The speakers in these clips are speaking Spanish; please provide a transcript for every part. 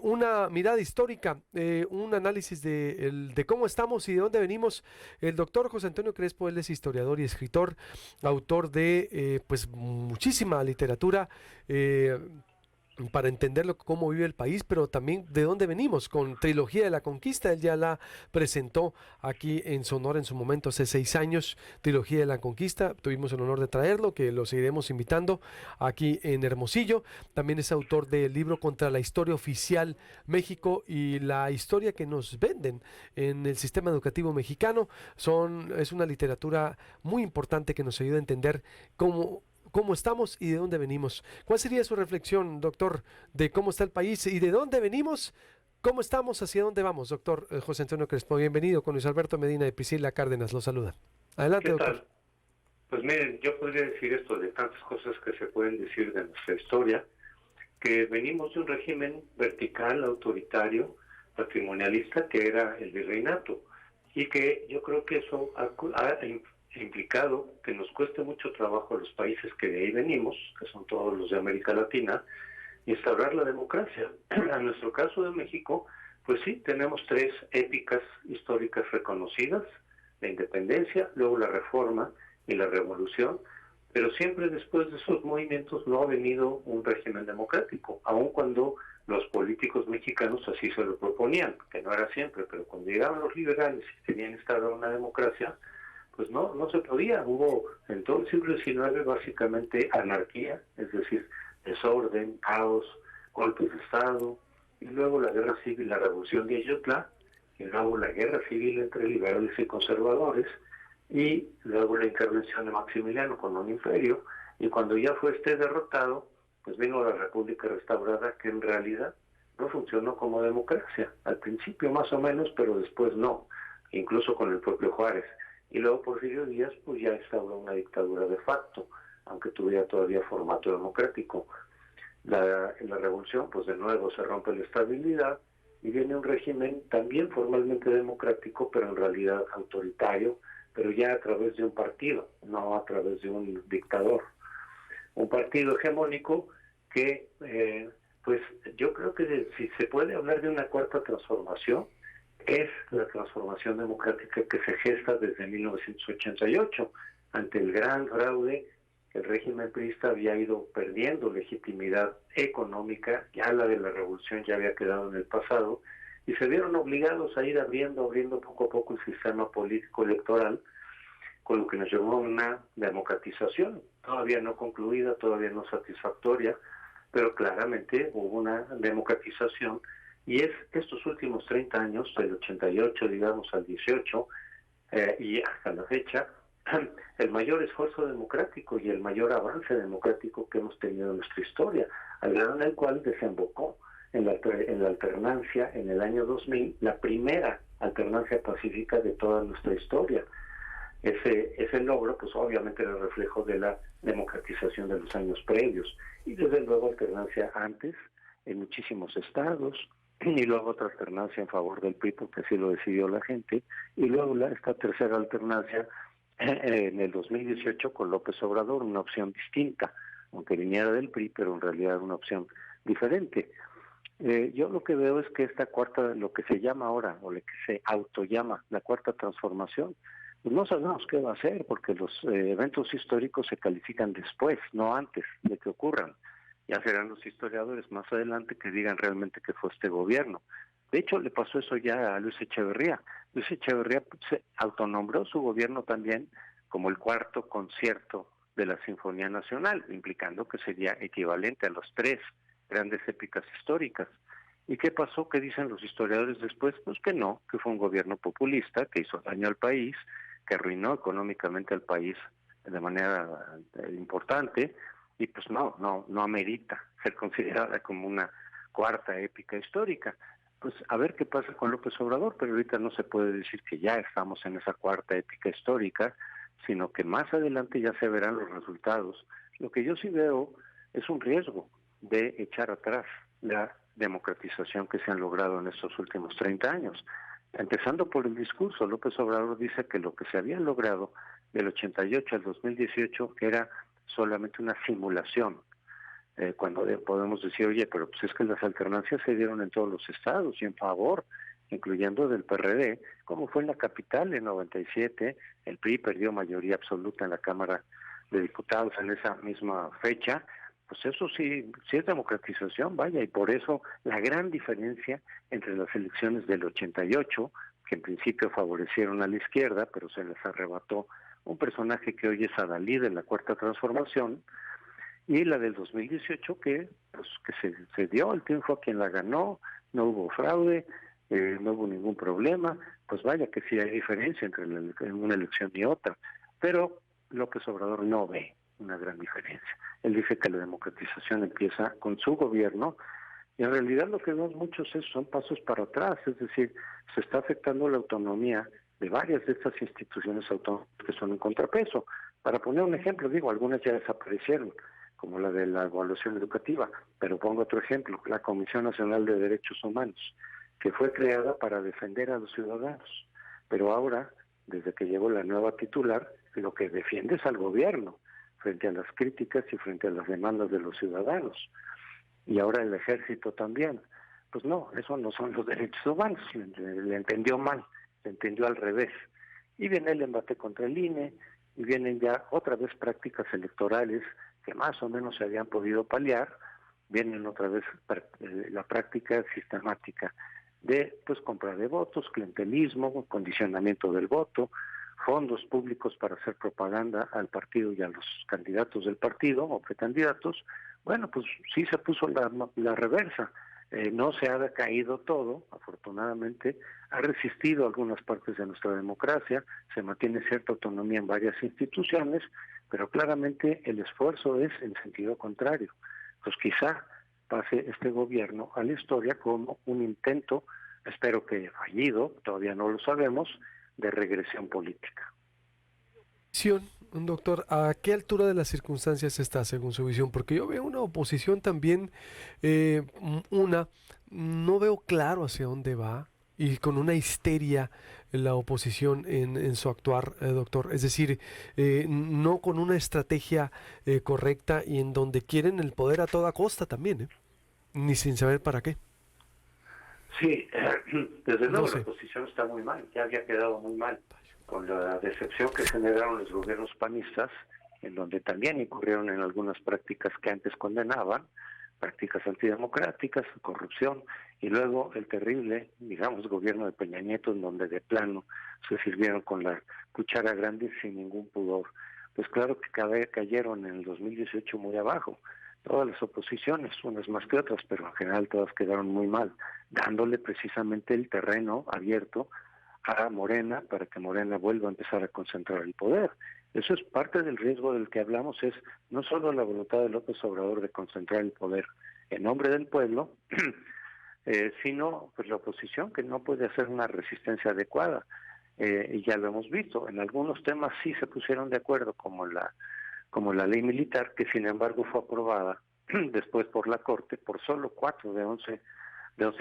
una mirada histórica, un análisis de cómo estamos y de dónde venimos. El doctor José Antonio Crespo, él es historiador y escritor, autor de pues muchísima literatura. eh, para entenderlo cómo vive el país, pero también de dónde venimos, con Trilogía de la Conquista. Él ya la presentó aquí en Sonora en su momento, hace 6 años, Trilogía de la Conquista. Tuvimos el honor de traerlo, que lo seguiremos invitando aquí en Hermosillo. También es autor del libro Contra la Historia Oficial México y la historia que nos venden en el sistema educativo mexicano. Es una literatura muy importante que nos ayuda a entender cómo estamos y de dónde venimos. ¿Cuál sería su reflexión, doctor, de cómo está el país y de dónde venimos? ¿Cómo estamos? ¿Hacia dónde vamos, doctor José Antonio Crespo? Bienvenido con Luis Alberto Medina de Priscila Cárdenas, lo saluda. Adelante, ¿Qué doctor. tal? Pues miren, yo podría decir esto de tantas cosas que se pueden decir de nuestra historia, que venimos de un régimen vertical, autoritario, patrimonialista, que era el virreinato, y que yo creo que eso ha implicado que nos cueste mucho trabajo a los países que de ahí venimos, que son todos los de América Latina, instaurar la democracia. En nuestro caso de México, pues sí, tenemos tres épicas históricas reconocidas: la independencia, luego la reforma y la revolución, pero siempre después de esos movimientos no ha venido un régimen democrático, aun cuando los políticos mexicanos así se lo proponían, que no era siempre, pero cuando llegaban los liberales y querían instaurar una democracia, pues no se podía. Hubo en todo el siglo XIX básicamente anarquía, es decir, desorden, caos, golpes de Estado, y luego la guerra civil, la revolución de Ayutla, y luego la guerra civil entre liberales y conservadores, y luego la intervención de Maximiliano con un imperio, y cuando ya fue derrotado, pues vino la República restaurada, que en realidad no funcionó como democracia, al principio más o menos, pero después no, incluso con el propio Juárez. Y luego Porfirio Díaz pues ya instauró una dictadura de facto, aunque tuviera todavía formato democrático. En la revolución pues de nuevo se rompe la estabilidad y viene un régimen también formalmente democrático, pero en realidad autoritario, pero ya a través de un partido, no a través de un dictador. Un partido hegemónico que, pues yo creo que si se puede hablar de una cuarta transformación, es la transformación democrática que se gesta desde 1988. Ante el gran fraude, el régimen priista había ido perdiendo legitimidad económica, ya la de la revolución ya había quedado en el pasado, y se vieron obligados a ir abriendo poco a poco el sistema político electoral, con lo que nos llevó a una democratización, todavía no concluida, todavía no satisfactoria, pero claramente hubo una democratización. Y es estos últimos 30 años, del 88, digamos, al 18, y hasta la fecha, el mayor esfuerzo democrático y el mayor avance democrático que hemos tenido en nuestra historia, al grado en el cual desembocó en la alternancia en el año 2000, la primera alternancia pacífica de toda nuestra historia. Ese logro, pues obviamente era el reflejo de la democratización de los años previos, y desde luego alternancia antes en muchísimos estados, y luego otra alternancia en favor del PRI, porque así lo decidió la gente, y luego esta tercera alternancia en el 2018 con López Obrador, una opción distinta, aunque viniera del PRI, pero en realidad una opción diferente. Yo lo que veo es que esta cuarta, lo que se llama ahora, o lo que se autollama la cuarta transformación, pues no sabemos qué va a ser, porque los eventos históricos se califican después, no antes de que ocurran. Ya serán los historiadores más adelante que digan realmente que fue este gobierno. De hecho, le pasó eso ya a Luis Echeverría. Luis Echeverría se autonombró su gobierno también como el cuarto concierto de la Sinfonía Nacional, implicando que sería equivalente a los tres grandes épicas históricas. ¿Y qué pasó? ¿Qué dicen los historiadores después? Pues que no, que fue un gobierno populista, que hizo daño al país, que arruinó económicamente al país de manera importante, y pues no amerita ser considerada como una cuarta épica histórica. Pues a ver qué pasa con López Obrador, pero ahorita no se puede decir que ya estamos en esa cuarta épica histórica, sino que más adelante ya se verán los resultados. Lo que yo sí veo es un riesgo de echar atrás la democratización que se han logrado en estos últimos 30 años. Empezando por el discurso, López Obrador dice que lo que se había logrado del 88 al 2018 era solamente una simulación. cuando podemos decir, oye, pero pues es que las alternancias se dieron en todos los estados y en favor, incluyendo del PRD, como fue en la capital en 97, el PRI perdió mayoría absoluta en la Cámara de Diputados en esa misma fecha. Pues eso sí, sí es democratización, vaya, y por eso la gran diferencia entre las elecciones del 88, que en principio favorecieron a la izquierda, pero se les arrebató un personaje que hoy es adalid de la Cuarta Transformación, y la del 2018 que pues que se dio el triunfo a quien la ganó, no hubo fraude, no hubo ningún problema, pues vaya que sí hay diferencia entre una elección y otra, pero López Obrador no ve una gran diferencia. Él dice que la democratización empieza con su gobierno y en realidad lo que vemos muchos son pasos para atrás, es decir, se está afectando la autonomía de varias de estas instituciones autónomas que son un contrapeso. Para poner un ejemplo, digo, algunas ya desaparecieron, como la de la evaluación educativa, pero pongo otro ejemplo, la Comisión Nacional de Derechos Humanos, que fue creada para defender a los ciudadanos, pero ahora, desde que llegó la nueva titular, lo que defiende es al gobierno, frente a las críticas y frente a las demandas de los ciudadanos. Y ahora el ejército también. Pues no, eso no son los derechos humanos, le entendió mal, le entendió al revés. Y viene el embate contra el INE, y vienen ya otra vez prácticas electorales que más o menos se habían podido paliar, vienen otra vez la práctica sistemática de pues compra de votos, clientelismo, condicionamiento del voto, fondos públicos para hacer propaganda al partido y a los candidatos del partido o precandidatos. Bueno, pues sí se puso la reversa. No se ha caído todo, afortunadamente, ha resistido algunas partes de nuestra democracia, se mantiene cierta autonomía en varias instituciones, pero claramente el esfuerzo es en sentido contrario. Pues quizá pase este gobierno a la historia como un intento, espero que fallido, todavía no lo sabemos, de regresión política. Doctor, ¿a qué altura de las circunstancias está según su visión? Porque yo veo una oposición también, no veo claro hacia dónde va y con una histeria la oposición en su actuar, doctor. Es decir, no con una estrategia correcta y en donde quieren el poder a toda costa también, ni sin saber para qué. Sí, desde No luego la sé. posición está muy mal, ya había quedado muy mal con la decepción que generaron los gobiernos panistas, en donde también incurrieron en algunas prácticas que antes condenaban, prácticas antidemocráticas, corrupción, y luego el terrible, digamos, gobierno de Peña Nieto, en donde de plano se sirvieron con la cuchara grande sin ningún pudor. Pues claro que cayeron en el 2018 muy abajo, todas las oposiciones, unas más que otras, pero en general todas quedaron muy mal, dándole precisamente el terreno abierto a Morena para que Morena vuelva a empezar a concentrar el poder. Eso es parte del riesgo del que hablamos, es no solo la voluntad de López Obrador de concentrar el poder en nombre del pueblo, sino pues la oposición que no puede hacer una resistencia adecuada. Y ya lo hemos visto, en algunos temas sí se pusieron de acuerdo, como la ley militar, que sin embargo fue aprobada después por la Corte por solo 4 de 11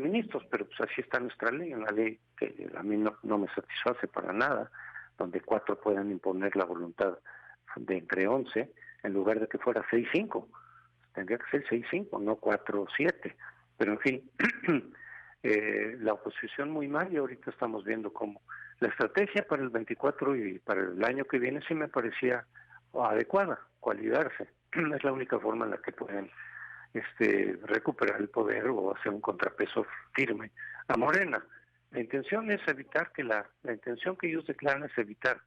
ministros, pero pues así está nuestra ley, una ley que a mí no me satisface para nada, donde 4 puedan imponer la voluntad de entre 11, en lugar de que fuera 6-5, tendría que ser 6-5, no 4-7, pero en fin, la oposición muy mal y ahorita estamos viendo cómo la estrategia para el 24 y para el año que viene sí me parecía adecuada, coaligarse, es la única forma en la que pueden recuperar el poder o hacer un contrapeso firme a Morena. La intención es evitar la intención que ellos declaran es evitar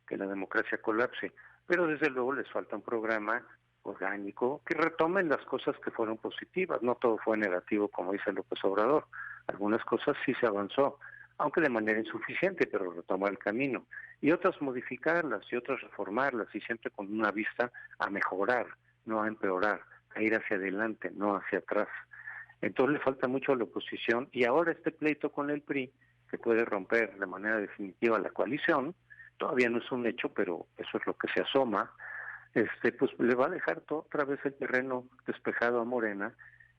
que la democracia colapse, pero desde luego les falta un programa orgánico que retomen las cosas que fueron positivas, no todo fue negativo como dice López Obrador, algunas cosas sí se avanzó, aunque de manera insuficiente, pero retomó el camino, y otras modificarlas y otras reformarlas y siempre con una vista a mejorar, no a empeorar, a ir hacia adelante, no hacia atrás. Entonces le falta mucho a la oposición y ahora este pleito con el PRI, que puede romper de manera definitiva la coalición, todavía no es un hecho, pero eso es lo que se asoma, pues le va a dejar otra vez el terreno despejado a Morena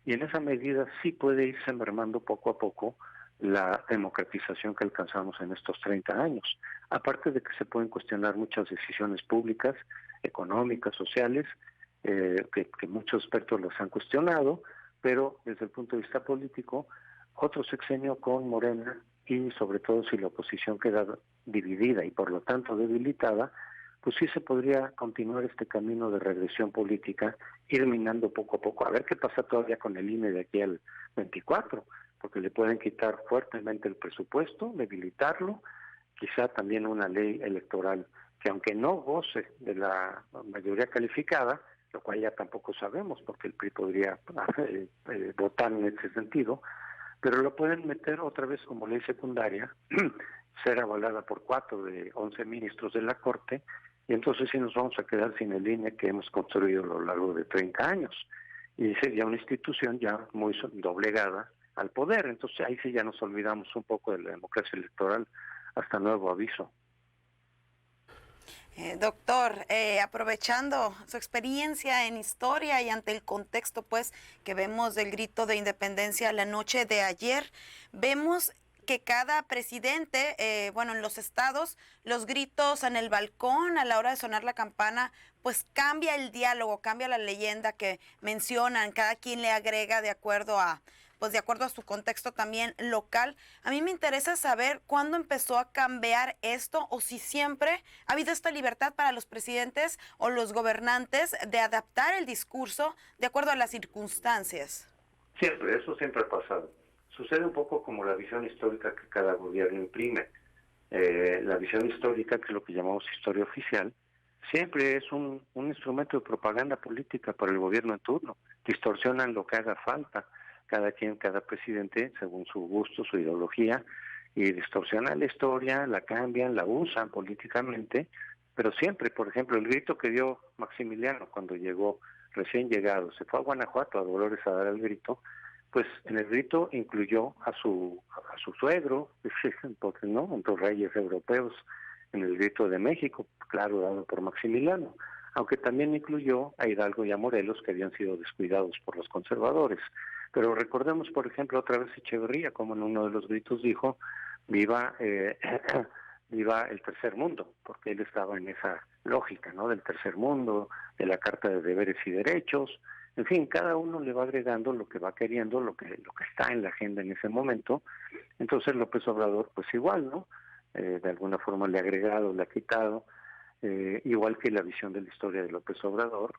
y en esa medida sí puede irse mermando poco a poco la democratización que alcanzamos en estos 30 años. Aparte de que se pueden cuestionar muchas decisiones públicas, económicas, sociales, que muchos expertos los han cuestionado, pero desde el punto de vista político, otro sexenio con Morena, y sobre todo si la oposición queda dividida y por lo tanto debilitada, pues sí se podría continuar este camino de regresión política, ir minando poco a poco, a ver qué pasa todavía con el INE de aquí al 24, porque le pueden quitar fuertemente el presupuesto, debilitarlo, quizá también una ley electoral que aunque no goce de la mayoría calificada, lo cual ya tampoco sabemos, porque el PRI podría votar en ese sentido, pero lo pueden meter otra vez como ley secundaria, ser avalada por 4 de 11 ministros de la Corte, y entonces sí nos vamos a quedar sin el INE que hemos construido a lo largo de 30 años, y sería una institución ya muy doblegada al poder. Entonces ahí sí ya nos olvidamos un poco de la democracia electoral hasta nuevo aviso. Doctor, aprovechando su experiencia en historia y ante el contexto pues que vemos del grito de independencia la noche de ayer, vemos que cada presidente, en los estados, los gritos en el balcón a la hora de sonar la campana, pues cambia el diálogo, cambia la leyenda que mencionan, cada quien le agrega de acuerdo a su contexto también local. A mí me interesa saber cuándo empezó a cambiar esto o si siempre ha habido esta libertad para los presidentes o los gobernantes de adaptar el discurso de acuerdo a las circunstancias. Siempre, eso siempre ha pasado. Sucede un poco como la visión histórica que cada gobierno imprime. La visión histórica, que es lo que llamamos historia oficial, siempre es un instrumento de propaganda política para el gobierno en turno. Distorsionan lo que haga falta. Cada presidente, según su gusto, su ideología, y distorsionan la historia, la cambian, la usan políticamente, pero siempre, por ejemplo, el grito que dio Maximiliano cuando llegó, recién llegado, se fue a Guanajuato, a Dolores, a dar el grito, pues en el grito incluyó a su suegro, porque no, entre reyes europeos, en el grito de México, claro, dado por Maximiliano, aunque también incluyó a Hidalgo y a Morelos, que habían sido descuidados por los conservadores. Pero recordemos, por ejemplo, otra vez Echeverría, como en uno de los gritos dijo, viva viva el tercer mundo, porque él estaba en esa lógica, ¿no? Del tercer mundo, de la Carta de Deberes y Derechos. En fin, cada uno le va agregando lo que va queriendo, lo que está en la agenda en ese momento. Entonces López Obrador, pues igual, ¿no? De alguna forma le ha agregado, le ha quitado, igual que la visión de la historia de López Obrador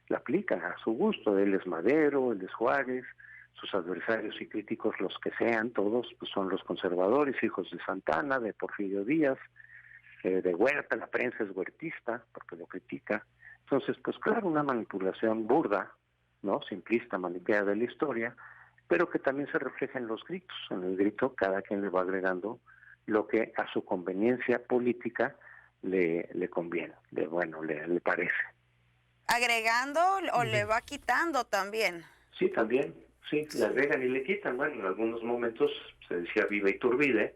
la aplica a su gusto. Él es Madero, él es Juárez, sus adversarios y críticos, los que sean, todos pues son los conservadores, hijos de Santana, de Porfirio Díaz, de Huerta. La prensa es huertista porque lo critica. Entonces, pues claro, una manipulación burda, ¿no? Simplista, maniquea de la historia, pero que también se refleja en los gritos. En el grito cada quien le va agregando lo que a su conveniencia política le conviene, le parece. ¿Agregando o le va quitando también? Sí, también, sí, le agregan y le quitan. Bueno, en algunos momentos se decía viva Iturbide,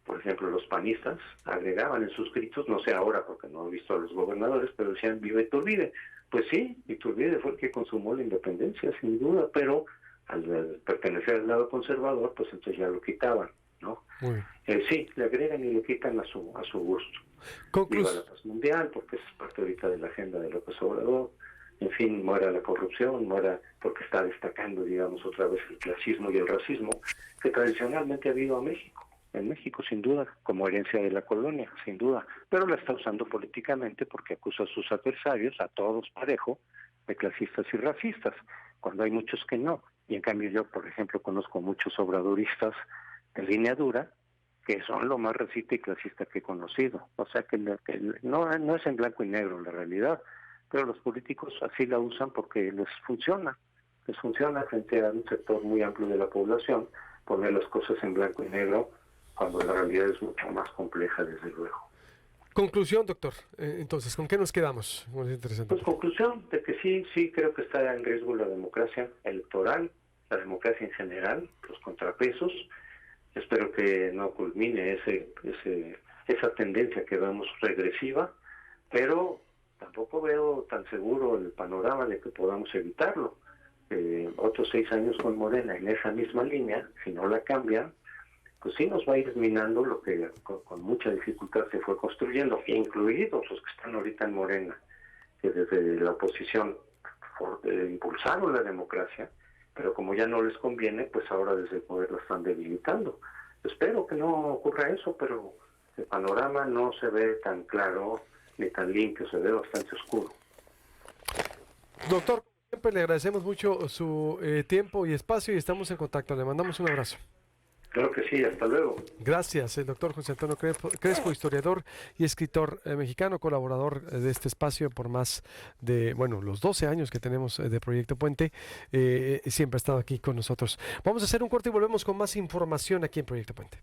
por ejemplo, los panistas agregaban en sus gritos, no sé ahora porque no he visto a los gobernadores, pero decían viva Iturbide. Pues sí, Iturbide fue el que consumó la independencia, sin duda, pero al pertenecer al lado conservador, pues entonces ya lo quitaban, ¿no? Sí, le agregan y le quitan a su gusto. Viva la paz mundial, porque es parte ahorita de la agenda de López Obrador. En fin, muera la corrupción, muera porque está destacando, digamos, otra vez el clasismo y el racismo que tradicionalmente ha habido en México, sin duda, como herencia de la colonia, sin duda, pero la está usando políticamente porque acusa a sus adversarios, a todos parejo, de clasistas y racistas, cuando hay muchos que no. Y en cambio yo, por ejemplo, conozco muchos obradoristas de línea dura, que son lo más racista y clasista que he conocido. O sea que no es en blanco y negro la realidad, pero los políticos así la usan porque les funciona frente a un sector muy amplio de la población, poner las cosas en blanco y negro cuando la realidad es mucho más compleja, desde luego. Conclusión, doctor. Entonces, ¿con qué nos quedamos? Muy interesante. Pues conclusión de que sí creo que está en riesgo la democracia electoral, la democracia en general, los contrapesos. Espero que no culmine esa tendencia que vemos regresiva, pero tampoco veo tan seguro el panorama de que podamos evitarlo. Otros 6 años con Morena en esa misma línea, si no la cambian, pues sí nos va a ir minando lo que con mucha dificultad se fue construyendo, incluidos los que están ahorita en Morena, que desde la oposición impulsaron la democracia, pero como ya no les conviene, pues ahora desde el poder la están debilitando. Espero que no ocurra eso, pero el panorama no se ve tan claro ni tan limpio, se ve bastante oscuro. Doctor, siempre le agradecemos mucho su tiempo y espacio y estamos en contacto. Le mandamos un abrazo. Claro que sí, hasta luego. Gracias, el doctor José Antonio Crespo, historiador y escritor mexicano, colaborador de este espacio por más de, bueno, los 12 años que tenemos de Proyecto Puente, siempre ha estado aquí con nosotros. Vamos a hacer un corte y volvemos con más información aquí en Proyecto Puente.